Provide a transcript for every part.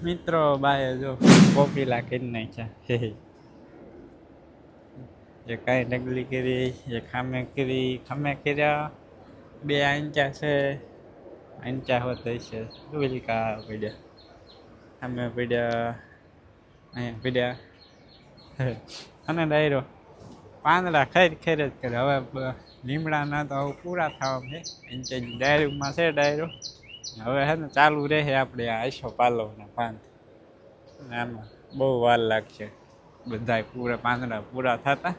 મિત્રો બાય જો કોપીલા કરી નાખ્યા જે કાંઈ ડગલી કરી જે ખામે કર્યા બે આંચા છે આંચા હોત છે વિલકા પડ્યા ખામે પડ્યા અહીંયા પડ્યા અને ડાયરો પાંદડા ખેર જ કરે હવે લીમડાના તો હવે પૂરા થવા છે આંચા ડાયરોમાં છે ડાયરો હવે હે ને ચાલુ રહે આપણે આ આઈસો પાલવના પાન આમાં બહુ વાર લાગશે બધા પૂરા પાંદડા પૂરા થતા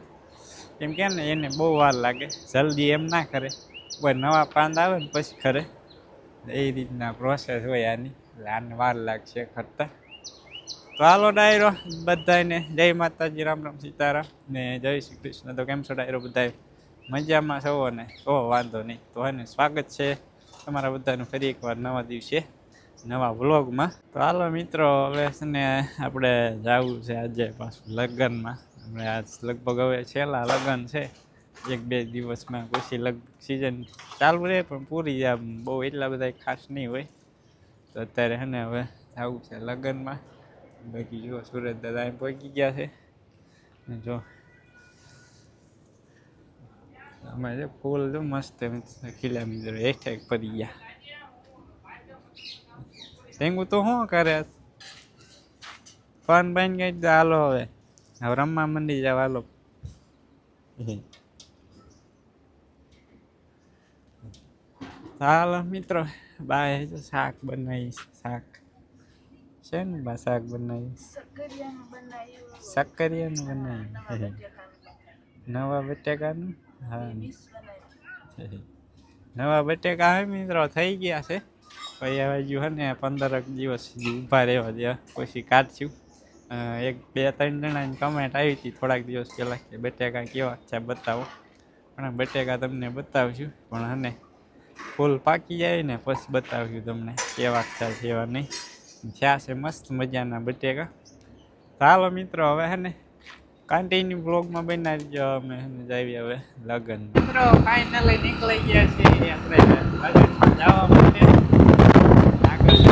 એમ કે ને એને બહુ વાર લાગે જલ્દી એમ ના કરે કોઈ નવા પાંદ આવે ને પછી ખરે એ રીતના પ્રોસેસ હોય આની એટલે આને વાર લાગશે ખરતા તો હાલો ડાયરો બધાને જય માતાજી રામ રામ સીતારામ ને જય શ્રી કૃષ્ણ તો કેમ છો ડાયરો બધા મજામાં છો ને તો વાંધો નહીં તો એને સ્વાગત છે તમારા બધાનું ફરી એકવાર નવા દિવસે નવા વ્લોગમાં તો હાલો મિત્રો હવે છે ને આપણે જવું છે આજે પાછું લગ્નમાં આપણે આજ લગભગ હવે છેલ્લા લગ્ન છે એક બે દિવસમાં પછી સિઝન ચાલુ રહે પણ પૂરી આમ બહુ એટલા બધા ખાસ નહીં હોય તો અત્યારે છે ને હવે જવું છે લગ્નમાં બાકી જો સુરત દાદા અહીં પહોંચી ગયા છે જો આમાં જો ફૂલ જો મસ્ત ખીલા મિત્રો હેઠે પડી ગયા તેંગું તો શું કરે ફોન બાઈને ગઈ તો હાલો હવે રમવા મંડી જાવ હાલો હાલો મિત્રો બાય જો શાક બનાવી શાક છે ને બા શાક બનાવી સક્કરિયાનું બનાવ્યું નવા બટેકાનું હા નવા બટેકા હે મિત્રો થઈ ગયા છે પછી હવે જો હે ને 15 દિવસ ઊભા રહેવા દે પછી કાઢશું એક બે ત્રણ જણાની કમેન્ટ આવી હતી થોડાક દિવસ પહેલાં કે બટેકા કેવા છે બતાવો પણ બટેકા તમને બતાવશું પણ હને ફૂલ પાકી જાય ને પછી બતાવશું તમને કેવા છે કેવા નહીં થયા છે મસ્ત મજાના બટેકા તો હાલો મિત્રો હવે હે ને કન્ટિન્યુ બ્લોગમાં બનાવી જો અમે જઈએ હવે લગ્ન મિત્રો ફાઇનલી નીકળી ગયા છીએ આપણે લગ્નમાં જવા માટે આગળ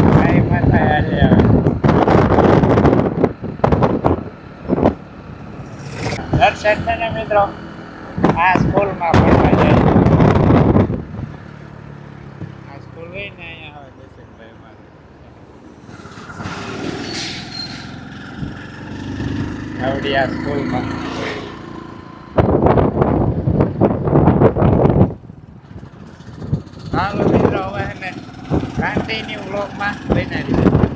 કાંઈ માતા આજે દર્શન છે ને મિત્રો આ સ્કૂલમાં ભણવા જાય આ સ્કૂલ હોય ને અહીંયા આવે દર્શનભાઈ મારે આવડી આ સ્કૂલમાં હાલો મિત્રો હવે એને કન્ટિન્યુ બ્લોગમાં બનાવી દે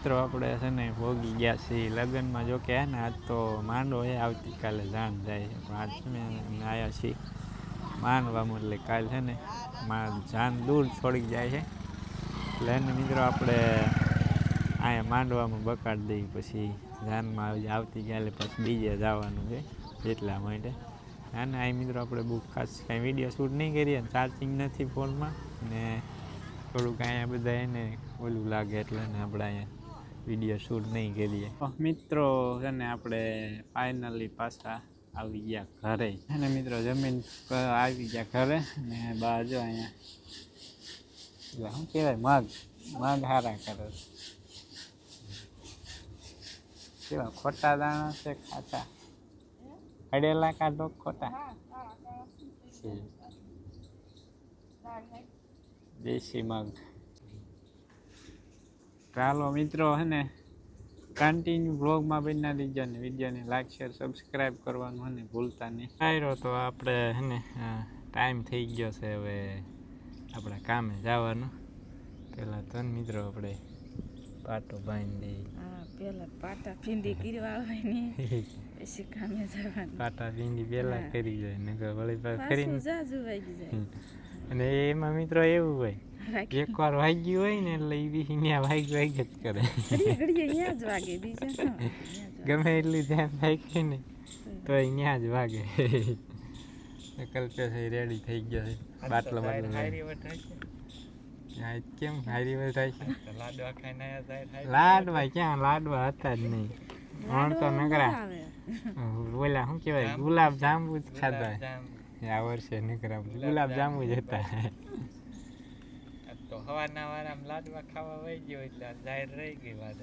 મિત્રો આપણે છે ને ભોગી ગયા છીએ લગ્નમાં જો કે ને આજ તો માંડવો એ આવતીકાલે જાન જાય છે પણ આજ છે ને અમે આવ્યા છીએ માંડવામાં એટલે કાલ છે ને જાન દૂર છોડી જાય છે એટલે એને મિત્રો આપણે અહીંયા માંડવામાં બકાડી દઈએ પછી જાનમાં આવતીકાલે પછી બીજે જવાનું છે એટલા માટે અને અહીં મિત્રો આપણે બહુ ખાસ કાંઈ વિડીયો શૂટ નહીં કરીએ ચાર્જિંગ નથી ફોનમાં ને થોડુંક અહીંયા બધા એને ઓલું લાગે એટલે ને આપણે અહીંયા વિડીયો શૂટ નહીં કરીએ મિત્રો છે ને આપણે ફાઇનલી પાછા આવી ગયા ઘરે અને મિત્રો જમીન આવી ગયા ઘરે ને બાજુ અહીંયા શું કહેવાય મગ હારા કરે કેવા ખોટા દાણા છે ખાટા હડેલા કાઢો ખોટા દેશી મગ ચાલો મિત્રો હે ને કન્ટિન્યુ બ્લોગમાં બના દીજો ને વિડીયોને લાઈક શેર સબસ્ક્રાઈબ કરવાનું હે ને ભૂલતા નહીં આવ્યો તો આપણે હે ને ટાઈમ થઈ ગયો છે હવે આપણે કામે જવાનું પહેલાં તો મિત્રો આપણે પાટો બાંધી દઈએ પેલા પાટા ભીંડી કરવા આવે ને પછી કામે જવાનું પાટા ભીંડી પહેલાં કરી જાય ને વળી કરીને જાજુ વાગી જાય અને એમાં મિત્રો એવું હોય એકવાર વાગ્યું હોય ને એટલે એ બી ત્યાં વાગ્યું જ કરે ગમે એટલું ધ્યાન થાય ને તો અહીંયા જ વાગે કલ્પેશ રેડી થઈ ગયો છે બાટલો કેમ હારી થાય છે લાડવા ક્યાં લાડવા હતા જ નહીં તો નકરા ઓલા શું કહેવાય ગુલાબ જાંબુ જ ખાધા આ વર્ષે નકરા ગુલાબ જાંબુ જ હતા. તો હવારના વાળામાં લાડવા ખાવા વહી ગયો એટલે જાહેર રહી ગઈ વાત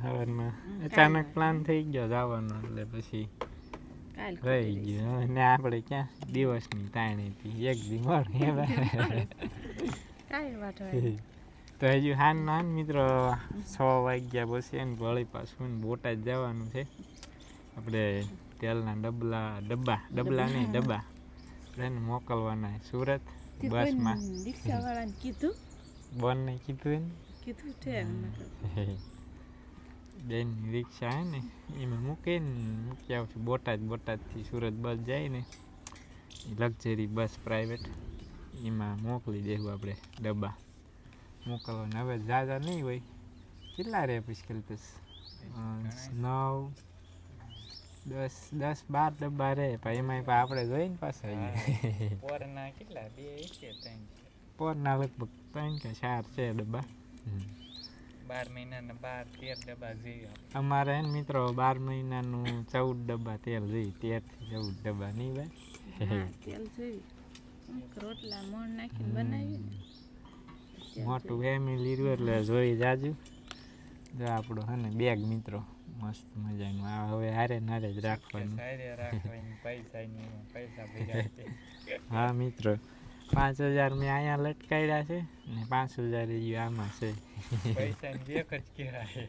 સવારમાં અચાનક પ્લાન થઈ ગયો જવાનો એટલે પછી કાલ રહી ગયો ને આપણે ક્યાં દિવસની તાણી હતી એક દી મળે કાઈ વાટો તો હજુ હાન મિત્રો 6 વાગ્યા પછી એને વળી પાછું બોટાદ જવાનું છે. આપણે તેલના ડબ્બા એને મોકલવાના સુરત બસમાં. રિક્ષાવાળાને કીધું બોનને કીધું છે બેનની રિક્ષા હે ને એમાં મૂકી આવશું બોટાદથી સુરત બસ જાય ને લક્ઝરી બસ પ્રાઇવેટ એમાં મોકલી દેવું આપણે ડબ્બા મોકલવાના. હવે ઝાઝા નહીં હોય કેટલા રહે પછી 9-10-12 ડબ્બા રહે પણ એમાં આપણે જોઈને પાછા પોરના કેટલા 2 છે 3 પોરના લગભગ 3 કે 4 છે ડબ્બા. 12 મહિનાના 13 ડબ્બા જેવી અમારે હે ને મિત્રો 12 મહિનાનું 14 ડબ્બા તેલ જોઈએ 13 થી 14 ડબ્બા નહીં ભાઈ તેલ જોઈ રોટલા મોણ નાખીને બનાવી મોટું ફેમિલી રહ્યું એટલે જોઈ જાજુ. જો આપણો હે ને બેગ મિત્રો મસ્ત મજાનું આ હવે હારે નારે જ રાખવાનું. પૈસા ભેગા હા મિત્રો 5000 મેં અહીંયા લટકાવ્યા છે ને 5000 એ આમાં છે. પૈસાની એક જ કહેવાય.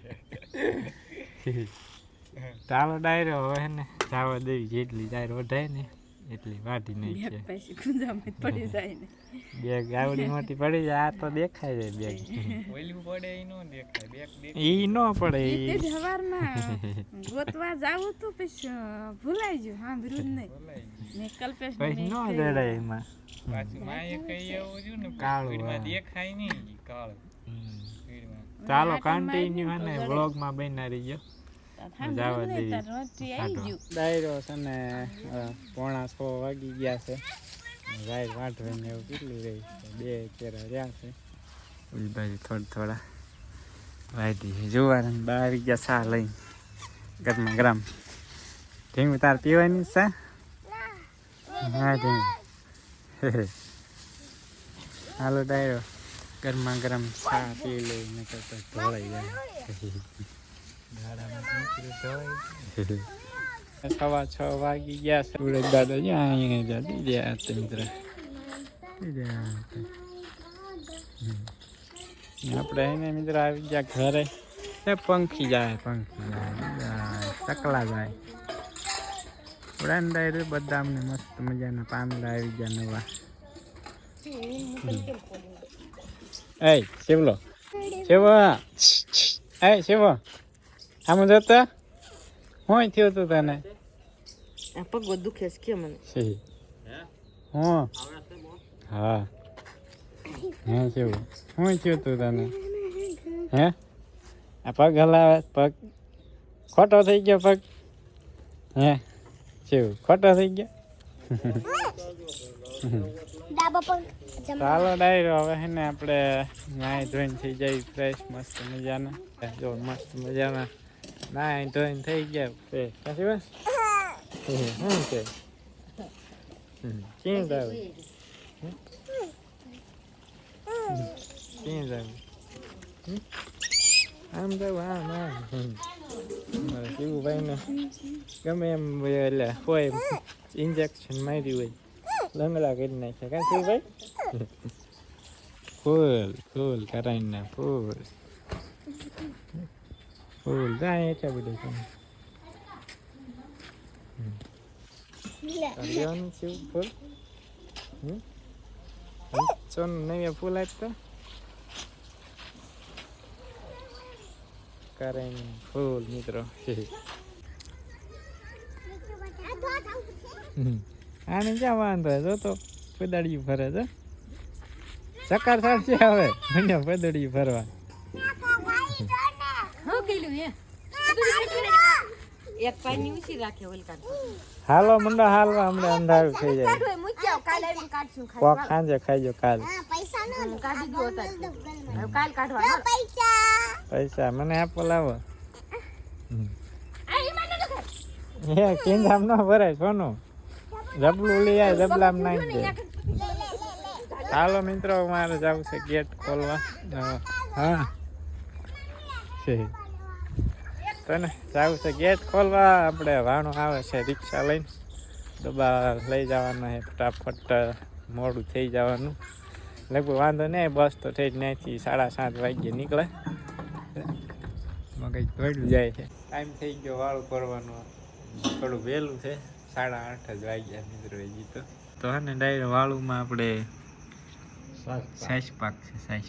ચાલો ડાયરો હવે હે ને જાવા દેવી જેટલી ડાયરો વઢાય ને એટલી વાઢી નહીં છે. પૈસા ગુંજામાં પડી જાય ને બેગ આવડી મોટી પડી જાય આ તો દેખાય જાય બેગ ઓઈલું પડે એ નો દેખાય બેગ ઈ નો પડે તે સવારમાં ગોતવા જાવું તો પછી ભૂલાઈ ગયું હા વિરુદ્ધ નહીં ને કલ્પેશ પછી નો જડાય એમાં પાછું માએ કઈ એવું જો ને કાળું પીડમાં દેખાય નહીં કાળું પીડમાં. ચાલો કન્ટિન્યુ હે ને વ્લોગમાં બની રહીજો. જવા દેવી ડાયરો છે ને 5:45 વાગી ગયા છે. રાઈડ વાંઢવાની એવું કેટલું રહી છે 2 કેરા રહ્યા છે. ઓલી બાજુ થોડા વાઢી જોવાનું 12 વાગ્યા સા લઈ ગરમા ગરમ ધીંગું તાર પીવાની સા હા ધીંગું હાલો ડાયરો ગરમા ગરમ સા પી લઈ ને કરતા ઢોળાઈ જાય. 6:15 વાગી ગયા છે. સુરજ દાદા અહીંયા ગયા મિત્ર આપણે એને મિત્ર આવી ગયા ઘરે. પંખી જાય ચકલા જાય ઉડાન બધા અમને મસ્ત મજાના પાંદડા આવી ગયા નવા. એ શિવલો શિવો આમ જતા હું થયો તું તને પગ દુખે છે કે મને હું હા હે શિવ હું થયો તું તને હે આ પગ હલાવે પગ ખોટો થઈ ગયો પગ હે શિવ ખોટો થઈ ગયો. ચાલો ડાયરો હવે હે ને આપણે નાઈ ધોઈને થઈ જાય ફ્રેશ મસ્ત મજાના. જો મસ્ત મજાના નાઈ ધોઈને થઈ ગયા ક્યાંથી બસ શું છે ક્યાં જાવ ક્યાં જાવ આમ જાવ આમ મારા શિવુભાઈને ગમે એમ એટલે હોય ઇન્જેક્શન માર્યું હોય લંગડા કરી નાખ્યા કાં શિવભાઈ ફૂલ કરાવી ના ફૂલ જાય એટલા બધું લેવાનું છે ફૂલ સોન નવી ફૂલ આપતા કરાવી ફૂલ મિત્રો. આને ક્યાં વાંધો જો તો પદડિયું ફરે છે ચક્કર થશે હવે મને પદડિયું ફરવા. એક પાણી ઊંચી રાખે ઓલકા હાલો મંડો હાલવા હમણાં અંધારું થઈ જાય. કોક સાંજે ખાઈજો કાલ પૈસા મને આપો લાવો હે કિંધામ ન ભરાય સોનું જબલું લઈ આય જબલામ નાખી દે હાલો મિત્રો મારે જવું છે ગેટ ખોલવા હા છે તને જવું છે ગેટ ખોલવા આપણે વાણો આવે છે રિક્ષા લઈને ડબ્બા લઈ જવાના છે ફટાફટ મોડું થઈ જવાનું લગભગ વાંધો નહીં બસ તો થઈ જ ત્યાંથી 7:30 વાગ્યે નીકળે કંઈક દોડ્યું જાય છે ટાઈમ થઈ ગયો વાળું કરવાનો થોડું વહેલું છે 8:30 જ વાગ્યા મિત્રો હજી તો હે ને ડાયરેક્ટ વાળુમાં આપણે સાઈસ પાક છે સાઈસ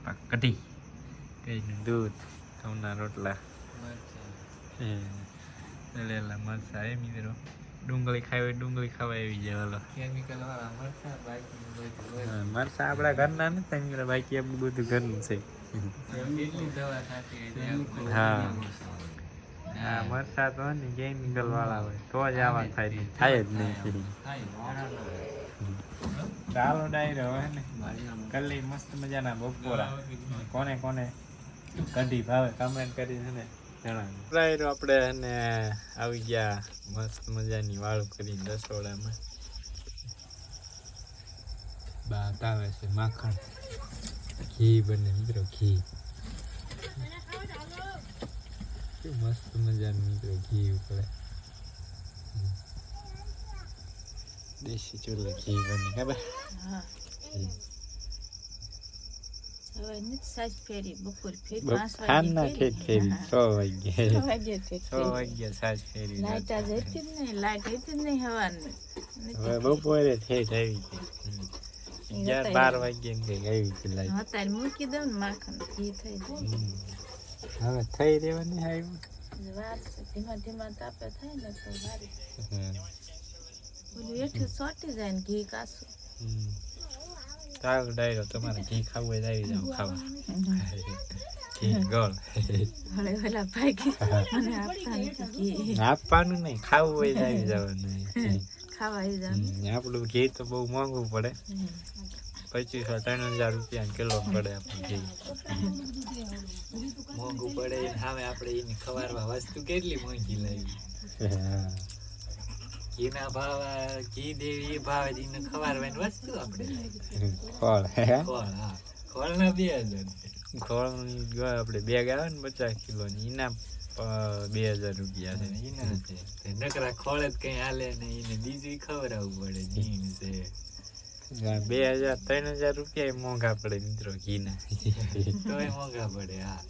પાક કઢી કઈનું દૂધ ઘઉંના રોટલા દળેલા મરચા એ મિત્રો ડુંગળી ખાવી હોય ડુંગળી ખાવા આવી જાય હાલો કેમિકલ વાળા મરચા બાકી મરચા આપણા ઘરના નથી મિત્રો બાકી આપણું બધું ઘરનું છે કેટલી દવા થતી હોય હા હા મરચા તો ને કેમિકલ વાળા હોય તો જ આવા થાય નહીં થાય જ નહીં ચાલો ડાયરો હવે ને કલ્લી મસ્ત મજાના બપોરા કોને કોને કઢી ભાવે કમેન્ટ કરીને ને જણાવો ડાયરો આપણે એને આવી ગયા મસ્ત મજાની વાળું કરીને રસોડામાં બાત આવે છે માખણ ઘી બને મિત્રો ઘી મસ્ત મજાનું મિત્રો ઘી ઉપડે દેશી ચૂલો ઘી બને ખબર ખાના ઠેઠ ફેરી 6 વાગ્યા સાજ ફેરી હવે બપોરે ઠેઠ આવી ગઈ 11-12 વાગ્યે કઈક આવી હતી લાઈટ મૂકી દઉં ને માખણ ઘી થઈ જાય હવે થઈ રહેવાની આવ્યું ધીમા ધીમા તાપે થાય ને તો સારી ઓલું એઠું સોટી જાય ને ઘી કાસું ચાલો ડાયરો તમારે ઘી ખાવું હોય આવી જાવ ખાવા ઘી ગોળ હળે વેલા ભાઈ મને આપતા નથી ઘી આપવાનું નહીં ખાવું હોય આવી જવાનું ખાવા આવી જાવ આપણું ઘી તો બહુ મોંઘું પડે 2500-3000 રૂપિયા કિલો પડે આપણું ઘી મોંઘું પડે સામે આપણે એની ખવારમાં વસ્તુ કેટલી મોંઘી લાવી ઘીના ભાવ ઘી દેવી એ ભાવે એને ખવારવાની વસ્તુ આપણે ખોળ હા ખોળના 2000 ખોળની આપણે બેગ આવે ને 50 કિલોની એના 2000 રૂપિયા છે એના છે નકરા ખોળ જ કઈ હાલે ને એને બીજું ખવડાવવું પડે ઘી છે 2000-3000 રૂપિયા મોંઘા પડે મિત્રો ઘીના તોય મોંઘા પડે હા